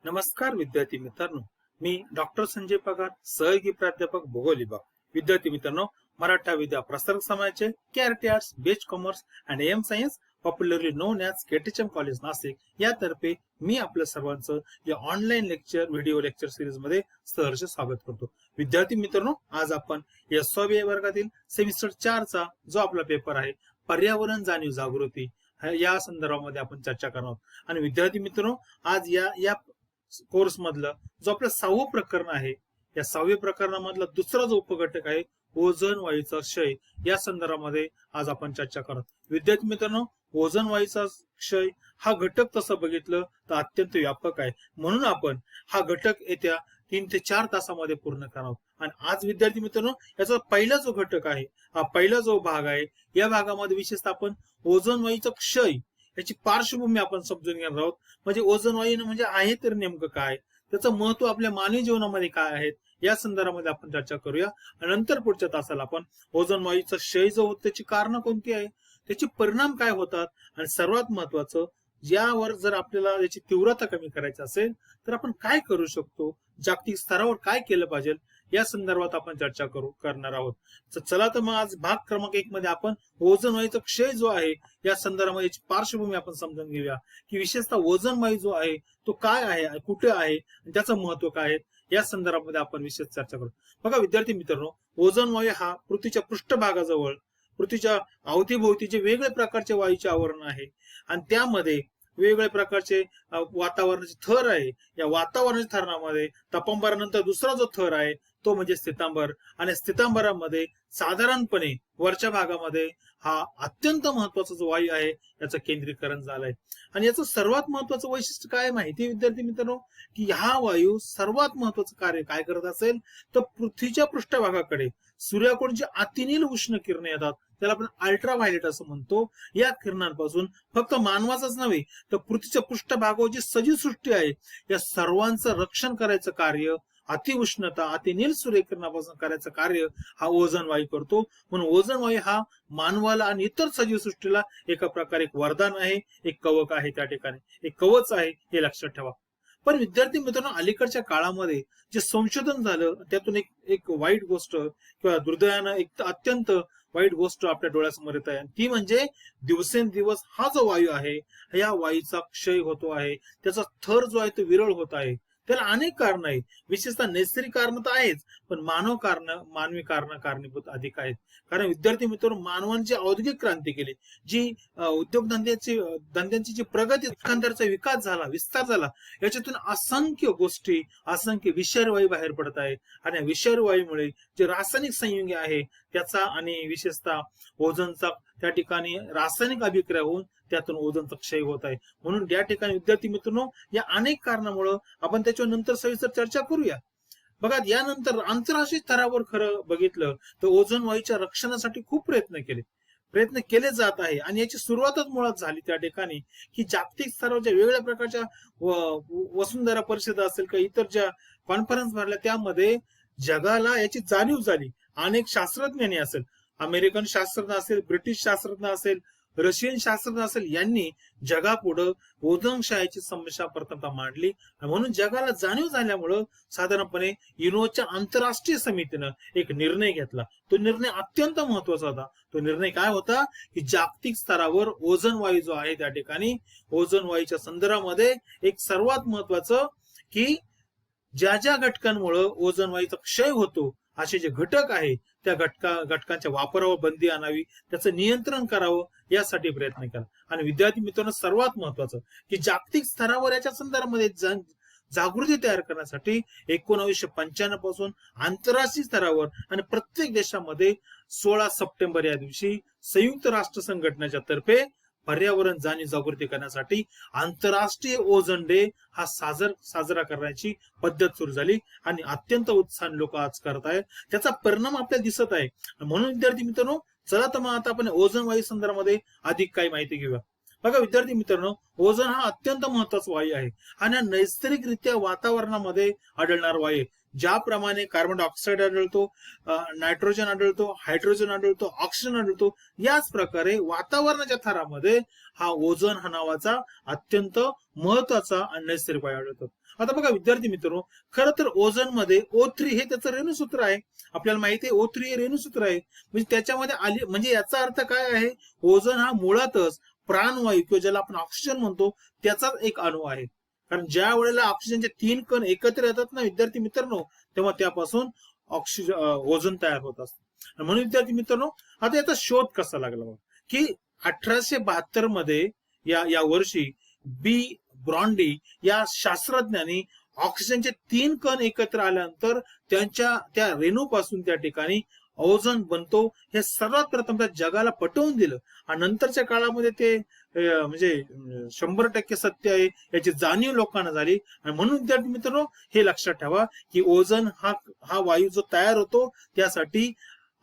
नमस्कार विद्यार्थी मित्रांनो, मी डॉ.S.D.Pagar, सहयोगी प्राध्यापक भूगोल विभाग. विद्यार्थी मित्रांनो, मराठा विद्या प्रसारक समाजाचे KRT arts, BH commerce and M science, popularly known as KTM college Nashik यातर्फे मी आपल्या सर्वांचं या ऑनलाईन व्हिडिओ लेक्चर सिरीज मध्ये सहर्ष स्वागत करतो. विद्यार्थी मित्रांनो, आज आपण SYBA वर्गातील सेमिस्टर 4 चा जो आपला पेपर आहे पर्यावरण जाणीव जागृती या संदर्भामध्ये आपण चर्चा करणार आहोत. आणि विद्यार्थी मित्रांनो, आज या कोर्स मधलं जो आपलं 6वं प्रकरण आहे, या 6व्या प्रकरणामधला दुसरा जो उपघटक आहे ओझोन वायूचा क्षय, या संदर्भामध्ये आज आपण चर्चा करत. विद्यार्थी मित्रांनो, ओझोन वायूचा क्षय हा घटक तसं बघितलं तर अत्यंत व्यापक आहे, म्हणून आपण हा घटक येत्या 3 ते 4 तासामध्ये पूर्ण करणार. आणि आज विद्यार्थी मित्रांनो, याचा पहिला जो घटक आहे, हा पहिला जो भाग आहे, या भागामध्ये विशेषतः आपण ओझोन वायूचा क्षय याची पार्श्वभूमी आपण समजून घेणार आहोत. म्हणजे ओझोन वायू म्हणजे आहे तर नेमकं काय, त्याचं महत्व आपल्या मानवी जीवनामध्ये काय आहे, या संदर्भामध्ये आपण चर्चा करूया. आणि नंतर पुढच्या तासाला आपण ओझोन वायूचा क्षय जो होतो त्याची कारण कोणती आहे, त्याचे परिणाम काय होतात, आणि सर्वात महत्वाचं यावर जर आपल्याला याची तीव्रता कमी करायची असेल तर आपण काय करू शकतो, जागतिक स्तरावर काय केलं पाहिजे, या संदर्भात आपण चर्चा करणार आहोत. तर चला तर मग आज भाग क्रमांक 1 मध्ये आपण ओझोन वायूचा क्षय जो आहे या संदर्भामध्ये पार्श्वभूमी आपण समजून घेऊया, की विशेषतः ओझोन वायू जो आहे तो काय आहे, कुठे आहे, आणि त्याचं महत्व काय आहे, या संदर्भामध्ये आपण विशेष चर्चा करू. बघा विद्यार्थी मित्रांनो, ओझोन वायू हा पृथ्वीच्या पृष्ठभागाजवळ पृथ्वीच्या अवतीभोवतीचे वेगवेगळ्या प्रकारचे वायूचे आवरण आहे, आणि त्यामध्ये वेगवेगळ्या प्रकारचे वातावरणाचे थर आहे. या वातावरणाच्या थरामध्ये तापमानानंतर दुसरा जो थर आहे तो म्हणजे स्थितांबर, आणि स्थितांबरामध्ये साधारणपणे वरच्या भागामध्ये हा अत्यंत महत्वाचा जो वायू आहे याचं केंद्रीकरण झालंय. आणि याचं सर्वात महत्वाचं वैशिष्ट्य काय माहिती विद्यार्थी मित्रांनो, की हा वायू सर्वात महत्वाचं कार्य काय करत असेल तर पृथ्वीच्या पृष्ठभागाकडे सूर्याकडून जे अतिनील उष्ण किरणे येतात त्याला आपण अल्ट्राव्हायलेट असं म्हणतो, या किरणांपासून फक्त मानवाचंच नव्हे तर पृथ्वीच्या पृष्ठभागावर जी सजीव सृष्टी आहे या सर्वांचं रक्षण करायचं कार्य, अतिउष्णता अतिनील सूर्यकिरणापासून करायचं कार्य हा ओझोन वायू करतो. म्हणून ओझोन वायू हा मानवाला आणि इतर सजीव सृष्टीला एका प्रकारे एक वरदान आहे, एक कवच आहे, त्या ठिकाणी एक कवच आहे, हे लक्षात ठेवा. पण विद्यार्थी मित्रांनो, अलीकडच्या काळामध्ये जे संशोधन झालं त्यातून एक वाईट गोष्ट किंवा दुर्दैवानं एक अत्यंत वाईट गोष्ट आपल्या डोळ्यासमोर येत आहे, ती म्हणजे दिवसेंदिवस हा जो वायू आहे या वायूचा क्षय होतो आहे, त्याचा थर जो आहे तो विरळ होत आहे. त्याला अनेक कारण आहेत, विशेषतः नैसर्गिक कारण तर आहेच, पण मानवी कारण कारणीभूत अधिक आहेत. कारण विद्यार्थी मित्रांनो, मानवाने जी औद्योगिक क्रांती केली, जी धंद्यांची जी प्रगती, एकंदरचा विकास झाला, विस्तार झाला, याच्यातून असंख्य गोष्टी, असंख्य विषारी वायू बाहेर पडत आहे. आणि या विषारी वायूमुळे जे रासायनिक संयुगे आहे त्याचा आणि विशेषतः ओझोनचा त्या ठिकाणी रासायनिक अभिक्रिया होऊन त्यातून ओझोनचा क्षय होत आहे. म्हणून या ठिकाणी विद्यार्थी मित्रांनो, या अनेक कारणामुळे आपण त्याच्यावर नंतर सविस्तर चर्चा करूया. बघा, यानंतर आंतरराष्ट्रीय स्तरावर खरं बघितलं तर ओझोन वायूच्या रक्षणासाठी खूप प्रयत्न केले जात आहे. आणि याची सुरुवातच मुळात झाली त्या ठिकाणी, की जागतिक स्तरावरच्या वेगवेगळ्या प्रकारच्या वसुंधरा परिषद असेल किंवा इतर ज्या कॉन्फरन्स भरल्या त्यामध्ये जगाला याची जाणीव झाली. अनेक शास्त्रज्ञांनी असेल, अमेरिकन शास्त्रज्ञ असेल, ब्रिटिश शास्त्रज्ञ असेल, रशियन शास्त्रज्ञ असेल, यांनी जगापुढं ओझोन क्षयाची समस्या प्रथमतः मांडली. म्हणून जगाला जाणीव झाल्यामुळं साधारणपणे युनोच्या आंतरराष्ट्रीय समितीनं एक निर्णय घेतला. तो निर्णय अत्यंत महत्वाचा होता. तो निर्णय काय होता, की जागतिक स्तरावर ओझोन वायू जो आहे त्या ठिकाणी ओझोन वायूच्या संदर्भामध्ये एक सर्वात महत्वाचं, की ज्या घटकांमुळे ओझोन वायूचा क्षय होतो असे जे घटक आहे त्या घटकांच्या वापरावर बंदी आणावी, त्याचं नियंत्रण करावं, यासाठी प्रयत्न केला. आणि विद्यार्थी मित्रांनो, सर्वात महत्वाचं की जागतिक स्तरावर याच्या संदर्भामध्ये जागृती तयार करण्यासाठी 1995 पासून आंतरराष्ट्रीय स्तरावर आणि प्रत्येक देशामध्ये 16 सप्टेंबर या दिवशी संयुक्त राष्ट्र संघटनेच्या तर्फे पर्यावरण जाणीव जागृती करण्यासाठी आंतरराष्ट्रीय ओझोन डे हा साजरा करण्याची पद्धत सुरू झाली. आणि अत्यंत उत्साहाने लोक आज करत आहेत, त्याचा परिणाम आपल्याला दिसत आहे. म्हणून विद्यार्थी मित्रांनो, चला तर मग आता आपण ओझोन वायू संदर्भामध्ये अधिक काही माहिती घेऊया. बघा विद्यार्थी मित्रांनो, ओझोन हा अत्यंत महत्वाचा वायू आहे आणि हा नैसर्गिकरित्या वातावरणामध्ये आढळणारा वायू आहे. ज्याप्रमाणे कार्बन डायऑक्साईड आढळतो, नायट्रोजन आढळतो, हायड्रोजन आढळतो, ऑक्सिजन आढळतो, याच प्रकारे वातावरणाच्या थरामध्ये हा ओझोन हा नावाचा अत्यंत महत्वाचा आणि नैसर्गिक वायू आढळतो. आता बघा विद्यार्थी मित्रांनो, खरं तर ओझोन मध्ये O3 हे त्याचं रेणुसूत्र आहे. आपल्याला माहिती आहे O3 हे रेणुसूत्र आहे. म्हणजे त्याच्यामध्ये आली, म्हणजे याचा अर्थ काय आहे, ओझोन हा मुळातच प्राणवायू किंवा ज्याला आपण ऑक्सिजन म्हणतो त्याचाच एक अणू आहे. कारण ज्या वेळेला ऑक्सिजनचे 3 कण एकत्र येतात ना विद्यार्थी मित्रांनो, तेव्हा त्यापासून ऑक्सिजन ओझोन तयार होत असतं. म्हणून विद्यार्थी मित्रांनो, आता याचा शोध कसा लागला बघा, की 1872 मध्ये या वर्षी बी ब्रॉन्डी या शास्त्रज्ञांनी ऑक्सिजनचे 3 कण एकत्र आल्यानंतर त्यांच्या त्या रेणूपासून त्या ठिकाणी ओझोन बनतो हे सर्वात प्रथम त्या जगाला पटवून दिलं. आणि नंतरच्या काळामध्ये ते म्हणजे 100% सत्य आहे याची जाणीव लोकांना झाली. आणि म्हणून विद्यार्थी मित्रांनो, हे लक्षात ठेवा की ओझोन हा वायू जो तयार होतो त्यासाठी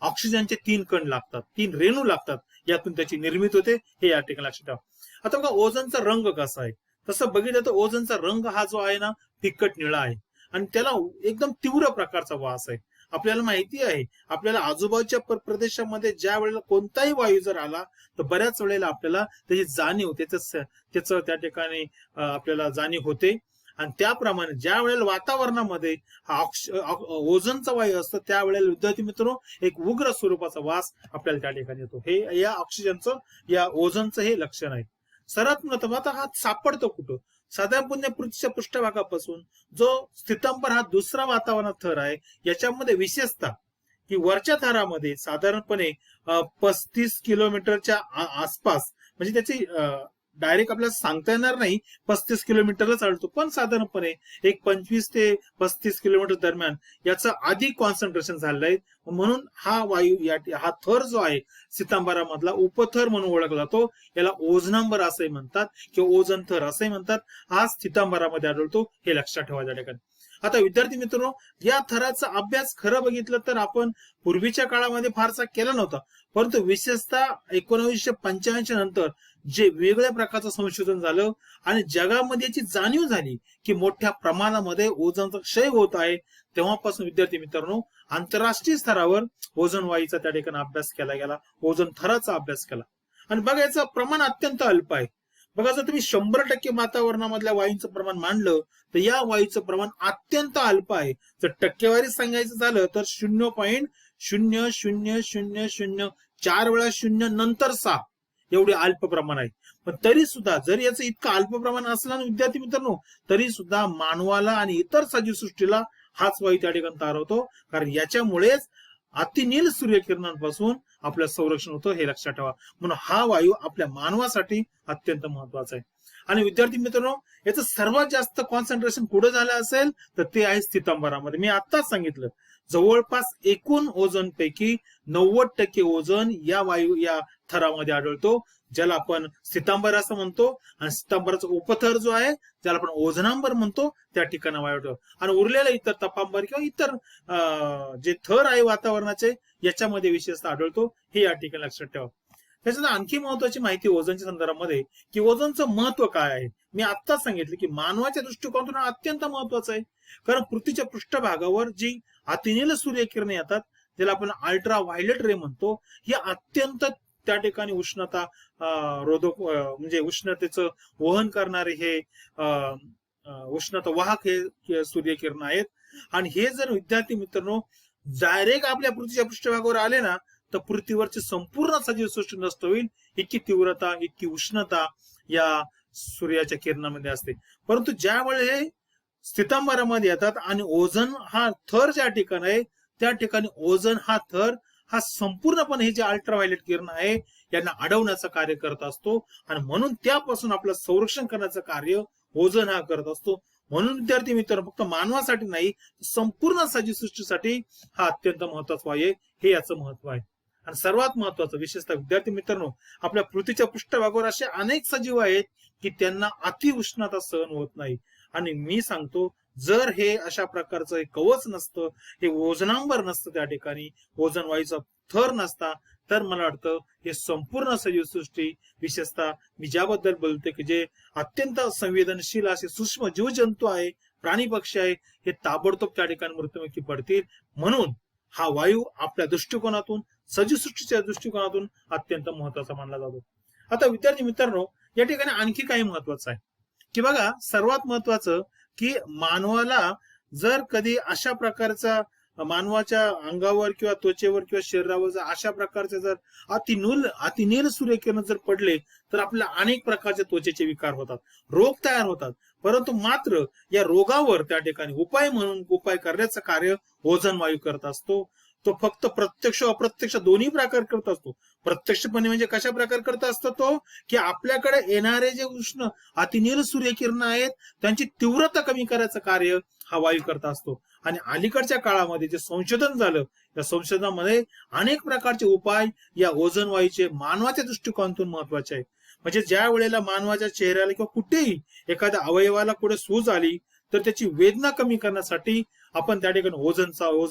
ऑक्सिजनचे 3 कण लागतात, 3 रेणू लागतात, यातून त्याची निर्मिती होते, हे या ठिकाणी लक्षात ठेवा. आता बघा ओझोनचा रंग कसा आहे, तसं बघितलं तर ओझोनचा रंग हा जो आहे ना फिकट निळा आहे आणि त्याला एकदम तीव्र प्रकारचा वास आहे. आपल्याला माहिती आहे, आपल्याला आजूबाजूच्या प्रदेशामध्ये ज्या वेळेला कोणताही वायू जर आला तर बऱ्याच वेळेला आपल्याला त्याची जाणीव त्याचं त्या ठिकाणी आपल्याला जाणीव होते. आणि त्याप्रमाणे ज्या वेळेला वातावरणामध्ये हा ओझोनचा वायू असतो त्यावेळेला विद्यार्थी मित्रांनो एक उग्र स्वरूपाचा वास आपल्याला त्या ठिकाणी येतो. हे या ऑक्सिजनचं, या ओझोनचं हे लक्षण आहे. सर्वात महत्त्वाचं, आता हा सापडतो कुठं, साधारणपणे पृथ्वीच्या पृष्ठभागापासून जो स्थितांबर हा दुसरा वातावरणात थर आहे, याच्यामध्ये विशेषतः की वरच्या थरामध्ये साधारणपणे 35 किलोमीटरच्या आसपास, म्हणजे त्याची डायरेक्ट आपल्याला सांगता येणार नाही 35 किलोमीटरलाच आढळतो, पण साधारणपणे एक 25 ते 35 किलोमीटर दरम्यान याचं अधिक कॉन्सन्ट्रेशन झालंय. म्हणून हा वायू हा थर जो आहे सितांबरामधला उपथर म्हणून ओळखला जातो. याला ओझोनांबर असंही म्हणतात किंवा ओझोन थर असंही म्हणतात. हा सितांबरामध्ये आढळतो, हे लक्षात ठेवा त्या ठिकाणी. आता विद्यार्थी मित्रांनो, या थराचा अभ्यास खरं बघितलं तर आपण पूर्वीच्या काळामध्ये फारसा केला नव्हता, परंतु विशेषतः 1985 नंतर जे वेगळ्या प्रकारचं संशोधन झालं आणि जगामध्ये याची जाणीव झाली की मोठ्या प्रमाणामध्ये ओझोनचा क्षय होत आहे, तेव्हापासून विद्यार्थी मित्रांनो आंतरराष्ट्रीय स्तरावर ओझोन वायूचा त्या ठिकाणी अभ्यास केला गेला, ओझोन थराचा अभ्यास केला. आणि बघा याचं प्रमाण अत्यंत अल्प आहे. बघा जर तुम्ही 100% वातावरणामधल्या वायूंचं प्रमाण मांडलं तर या वायूचं प्रमाण अत्यंत अल्प आहे. जर टक्केवारी सांगायचं झालं तर 0.00004 वेळा 0 नंतर 6 एवढे अल्प प्रमाण आहे. पण तरी सुद्धा जर याचं इतकं अल्प प्रमाण असलं ना विद्यार्थी मित्रांनो, तरी सुद्धा मानवाला आणि इतर सजीव सृष्टीला हाच वायू त्या ठिकाणी तयार होतो, कारण याच्यामुळेच अतिनील सूर्यकिरणांपासून आपलं संरक्षण होतं, हे लक्षात ठेवा. म्हणून हा वायू आपल्या मानवासाठी अत्यंत महत्वाचा आहे. आणि विद्यार्थी मित्रांनो, याचं सर्वात जास्त कॉन्सन्ट्रेशन कुठं झालं असेल तर ते आहे स्थितांबरामध्ये. मी आताच सांगितलं, जवळपास एकूण ओझोन पैकी 90% ओझोन या वायू या थरामध्ये आढळतो, ज्याला आपण स्थितांबर असं म्हणतो. आणि स्थितांबराचा उपथर जो आहे ज्याला आपण ओझोनांबर म्हणतो, त्या ठिकाणी वाढतो. आणि उरलेला इतर तपांबर किंवा इतर जे थर आहे वातावरणाचे याच्यामध्ये विशेषतः आढळतो, हे या ठिकाणी लक्षात ठेवा. त्याच्यात आणखी महत्वाची माहिती ओझोनच्या संदर्भामध्ये की ओझोनचं महत्व काय आहे. मी आत्ताच सांगितलं की मानवाच्या दृष्टिकोनातून अत्यंत महत्वाचं आहे, कारण पृथ्वीच्या पृष्ठभागावर जी अतिनील सूर्यकिरणे येतात ज्याला आपण अल्ट्रा व्हायलेट रे म्हणतो, हे अत्यंत त्या ठिकाणी उष्णता रोधक म्हणजे उष्णतेचं वहन करणारे हे उष्णता वाहक हे सूर्यकिरण आहेत. आणि हे जर विद्यार्थी मित्रांनो डायरेक्ट आपल्या पृथ्वीच्या पृष्ठभागावर आले ना तर पृथ्वीवरची संपूर्ण सजीव सृष्टी नष्ट होईल, इतकी तीव्रता इतकी उष्णता या सूर्याच्या किरणामध्ये असते. परंतु ज्या वेळेस हे स्थितांबरामध्ये येतात आणि ओझोन हा थर ज्या ठिकाणी आहे त्या ठिकाणी ओझोन हा थर हा संपूर्णपणे हे जे अल्ट्राव्हायलेट किरण आहे यांना अडवण्याचं कार्य करत असतो. आणि म्हणून त्यापासून आपलं संरक्षण करण्याचं कार्य ओझोन हा करत असतो. म्हणून विद्यार्थी मित्र, फक्त मानवासाठी नाही, संपूर्ण सजीव सृष्टीसाठी हा अत्यंत महत्वाचा आहे, हे याचं महत्व आहे. आणि सर्वात महत्वाचं विशेषतः विद्यार्थी मित्रांनो, आपल्या पृथ्वीच्या पृष्ठभागावर असे अनेक सजीव आहेत की त्यांना अति उष्णता सहन होत नाही. आणि मी सांगतो, जर हे अशा प्रकारचं कवच नसतं, हे ओझोनांबर नसतं, त्या ठिकाणी ओझोन वायूचा थर नसता, तर मला वाटतं हे संपूर्ण सजीव सृष्टी, विशेषतः मी ज्याबद्दल बोलते की जे अत्यंत संवेदनशील असे सूक्ष्म जीवजंतू आहे प्राणी पक्षी आहे हे ताबडतोब त्या ठिकाणी मृत्युमुखी पडतील. म्हणून हा वायू आपल्या दृष्टिकोनातून, सजीवसृष्टीच्या दृष्टिकोनातून अत्यंत महत्वाचा मानला जातो. आता विद्यार्थी मित्रांनो, या ठिकाणी आणखी काही महत्वाचं आहे की बघा, सर्वात महत्वाचं की मानवाला जर कधी अशा प्रकारचा मानवाच्या अंगावर किंवा त्वचेवर किंवा शरीरावर जर अशा प्रकारचे जर अतिनील सूर्यकिरण जर पडले तर आपल्याला अनेक प्रकारचे त्वचेचे विकार होतात, रोग तयार होतात. परंतु मात्र या रोगावर त्या ठिकाणी उपाय करण्याचं कार्य ओझोन वायू करत असतो. तो फक्त प्रत्यक्ष अप्रत्यक्ष दोन्ही प्रकार करत असतो. प्रत्यक्षपणे म्हणजे कशा प्रकार करत असतो तो, की आपल्याकडे येणारे जे उष्ण अतिनील सूर्यकिरण आहेत त्यांची तीव्रता कमी करायचं कार्य हा वायू करत असतो. आणि अलीकडच्या काळामध्ये जे संशोधन झालं, या संशोधनामध्ये अनेक प्रकारचे उपाय या ओझोन वायूचे मानवाच्या दृष्टिकोनातून महत्वाचे आहे. म्हणजे ज्या वेळेला मानवाच्या चेहऱ्याला किंवा कुठेही एखाद्या अवयवाला कुठे सूज आली तर त्याची वेदना कमी करण्यासाठी आपण त्या ठिकाणी ओझोन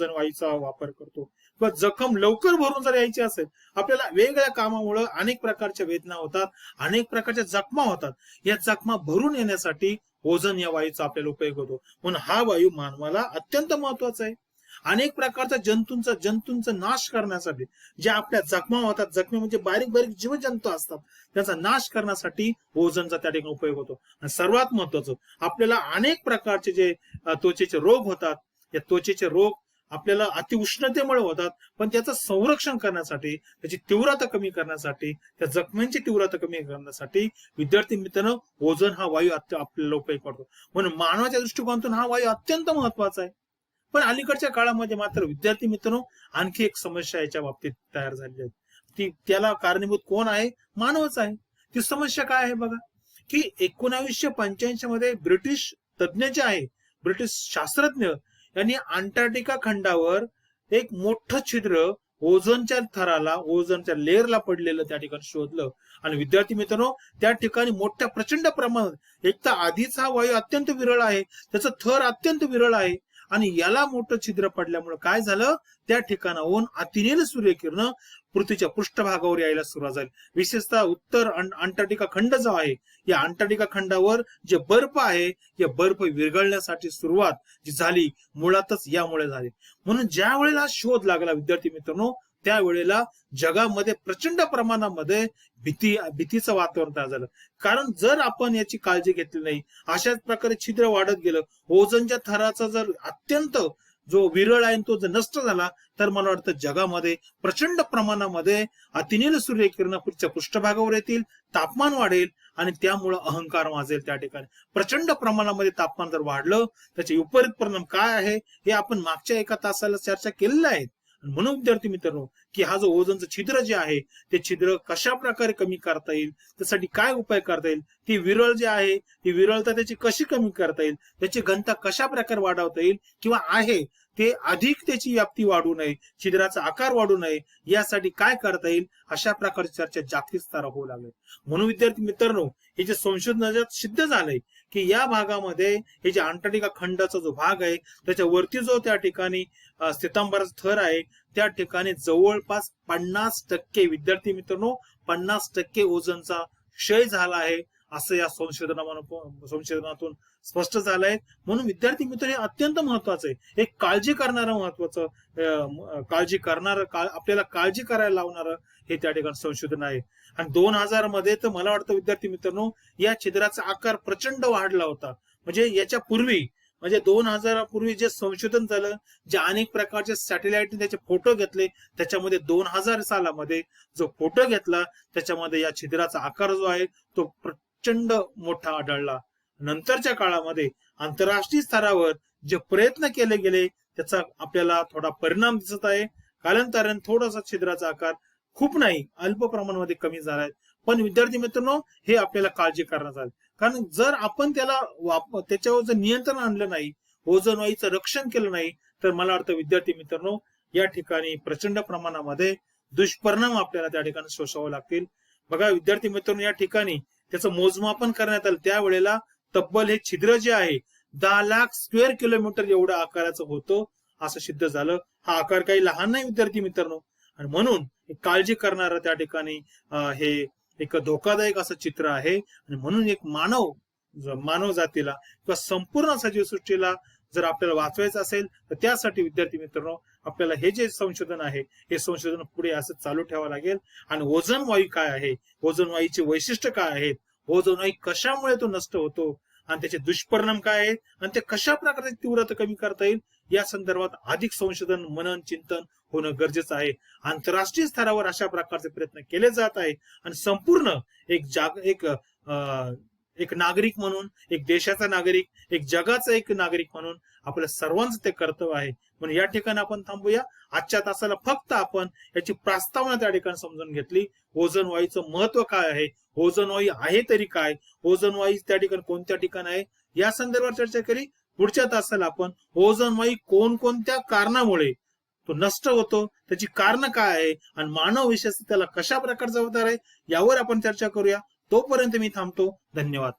वायूचा वापर करतो. किंवा जखम लवकर भरून जर यायची असेल, आपल्याला वेगवेगळ्या कामामुळे अनेक प्रकारच्या वेदना होतात, अनेक प्रकारच्या जखमा होतात, या जखमा भरून येण्यासाठी ओझोन या वायूचा आपल्याला उपयोग होतो. म्हणून हा वायू मानवाला अत्यंत महत्वाचा आहे. अनेक प्रकारच्या जंतूंचा नाश करण्यासाठी, ज्या आपल्या जखमा होतात, जखमी म्हणजे बारीक बारीक जीवजंतू असतात, त्याचा नाश करण्यासाठी ओझोनचा त्या ठिकाणी उपयोग होतो. आणि सर्वात महत्वाचं, आपल्याला अनेक प्रकारचे जे त्वचेचे रोग होतात, या त्वचेचे रोग आपल्याला अतिउष्णतेमुळे होतात, पण त्याचं संरक्षण करण्यासाठी, त्याची तीव्रता कमी करण्यासाठी, त्या जखमांची तीव्रता कमी करण्यासाठी विद्यार्थी मित्रांनो ओझोन हा वायू आपल्याला उपयोग पडतो. म्हणून मानवाच्या दृष्टिकोनातून हा वायू अत्यंत महत्वाचा आहे. पण अलीकडच्या काळामध्ये मात्र विद्यार्थी मित्रांनो आणखी एक समस्या याच्या बाबतीत तयार झालेली आहे. त्याला कारणीभूत कोण आहे? मानवच आहे. ती समस्या काय आहे बघा, की 1985 मध्ये ब्रिटिश तज्ञ जे आहे, ब्रिटिश शास्त्रज्ञ यांनी अंटार्क्टिका खंडावर एक मोठं छिद्र ओझोनच्या थराला, ओझोनच्या लेअरला पडलेलं त्या ठिकाणी शोधलं. आणि विद्यार्थी मित्रांनो त्या ठिकाणी मोठ्या प्रचंड प्रमाणात, एक तर आधीच हा वायू अत्यंत विरळ आहे, त्याचं थर अत्यंत विरळ आहे, आणि याला मोठं छिद्र पडल्यामुळे काय झालं, त्या ठिकाणाहून अतिनील सूर्यकिरण पृथ्वीच्या पृष्ठभागावर यायला सुरुवात झाली. विशेषतः उत्तर अंटार्क्टिका खंड जो आहे, या अंटार्क्टिका खंडावर जे बर्फ आहे, या बर्फ विरघळण्यासाठी सुरुवात जी झाली मुळातच यामुळे झाली. म्हणून ज्या वेळेला शोध लागला विद्यार्थी मित्रांनो, त्यावेळेला जगामध्ये प्रचंड प्रमाणामध्ये भीतीचं वातावरण तयार झालं. कारण जर आपण याची काळजी घेतली नाही, अशाच प्रकारे छिद्र वाढत गेलं, ओझोनच्या थराचा जर अत्यंत जो विरळ आहे तो जर नष्ट झाला, तर मला वाटतं जगामध्ये प्रचंड प्रमाणामध्ये अतिनील सूर्यकिरण पृथ्वीच्या पृष्ठभागावर येतील, तापमान वाढेल, आणि त्यामुळे अहंकार वाजेल. त्या ठिकाणी प्रचंड प्रमाणामध्ये तापमान जर वाढलं, त्याचे विपरीत परिणाम काय आहे हे आपण मागच्या एका तासाला चर्चा केलेल्या आहेत. म्हणून विद्यार्थी मित्रांनो, की हा जो ओझोनचं छिद्र जे आहे, ते छिद्र कशा प्रकारे कमी करता येईल, त्यासाठी काय उपाय करता येईल, ती विरळ जे आहे, ती विरळता त्याची कशी कमी करता येईल, त्याची घनता कशा प्रकारे वाढवता येईल, किंवा आहे ते अधिक त्याची व्याप्ती वाढू नये, छिद्राचा आकार वाढू नये, यासाठी काय करता येईल, अशा प्रकारची चर्चा जागतिक स्तरावर होऊ लागली. म्हणून विद्यार्थी मित्रांनो, हे जे संशोधनात सिद्ध झालंय की या भागामध्ये हे जे अंटार्क्टिका खंडाचा जो भाग आहे, त्याच्या वरती जो त्या ठिकाणी श्वेतांबराचा थर आहे, त्या ठिकाणी जवळपास 50% विद्यार्थी मित्रांनो 50% ओझोनचा क्षय झाला आहे, असं या संशोधनातून स्पष्ट झालंय. म्हणून विद्यार्थी मित्र हे अत्यंत महत्वाचं आहे. एक काळजी करणारं आपल्याला काळजी करायला लावणारं हे त्या ठिकाणी संशोधन आहे. आणि 2000 मध्ये तर मला वाटतं विद्यार्थी मित्रांनो, या छिद्राचा आकार प्रचंड वाढला होता. म्हणजे याच्या पूर्वी, म्हणजे 2000 पूर्वी जे संशोधन झालं, जे अनेक प्रकारचे सॅटेलाइटने त्याचे फोटो घेतले, त्याच्यामध्ये 2000 सालामध्ये जो फोटो घेतला, त्याच्यामध्ये या छिद्राचा आकार जो आहे तो प्रचंड मोठा आढळला. नंतरच्या काळामध्ये आंतरराष्ट्रीय स्तरावर जे प्रयत्न केले गेले, त्याचा आपल्याला थोडा परिणाम दिसत आहे. कालांतराने थोडासा छिद्राचा आकार, खूप नाही, अल्प प्रमाणामध्ये कमी झालाय. पण विद्यार्थी मित्रांनो, हे आपल्याला काळजी करण्यात आली. कारण जर आपण त्याच्यावर जर नियंत्रण आणलं नाही, ओझोन वायूचं रक्षण केलं नाही, तर मला वाटतं विद्यार्थी मित्रांनो, या ठिकाणी प्रचंड प्रमाणामध्ये दुष्परिणाम आपल्याला त्या ठिकाणी सोसावे लागतील. बघा विद्यार्थी मित्रांनो, या ठिकाणी त्याचं मोजमापन करण्यात आलं, त्यावेळेला तब्बल हे छिद्र जे आहे 10 लाख स्क्वेअर किलोमीटर एवढ्या आकाराचं होतं, असं सिद्ध झालं. हा आकार काही लहान नाही विद्यार्थी मित्रांनो. आणि म्हणून काळजी करणारं त्या ठिकाणी हे एक धोकादायक असं चित्र आहे. आणि म्हणून एक मानव मानव जातीला किंवा संपूर्ण सजीव सृष्टीला जर आपल्याला वाचवायचं असेल तर त्यासाठी विद्यार्थी मित्रांनो आपल्याला हे जे संशोधन आहे हे संशोधन पुढे असं चालू ठेवावं लागेल. आणि ओझोन वायू काय आहे, ओझोन वायूचे वैशिष्ट्य काय आहेत, ओझोन वायू कशामुळे तो नष्ट होतो आणि त्याचे दुष्परिणाम काय आहेत आणि ते कशा प्रकारे तीव्रता कमी करता येईल या संदर्भात अधिक संशोधन मनन चिंतन होणं गरजेचं आहे. आंतरराष्ट्रीय स्तरावर अशा प्रकारचे प्रयत्न केले जात आहे आणि संपूर्ण एक नागरिक म्हणून, एक देशाचा नागरिक, एक जगाचा एक नागरिक म्हणून आपल्या सर्वांचं ते कर्तव्य आहे. म्हणून या ठिकाणी आपण थांबूया. आजच्या तासाला फक्त आपण याची प्रस्तावना त्या ठिकाणी समजून घेतली. ओझोन वायूचं महत्व काय आहे, ओझोन वायू आहे तरी काय, ओझोन वायू त्या ठिकाणी कोणत्या ठिकाणी आहे या संदर्भात चर्चा केली. पुढच्या तासाला आपण ओझोन वायू कोणकोणत्या कारणामुळे तो नष्ट होतो, त्याची कारण काय आहे आणि मानव विशेष त्याला कशा प्रकारे जबाबदार आहे यावर आपण चर्चा करूया. तोपर्यंत मी थांबतो. धन्यवाद.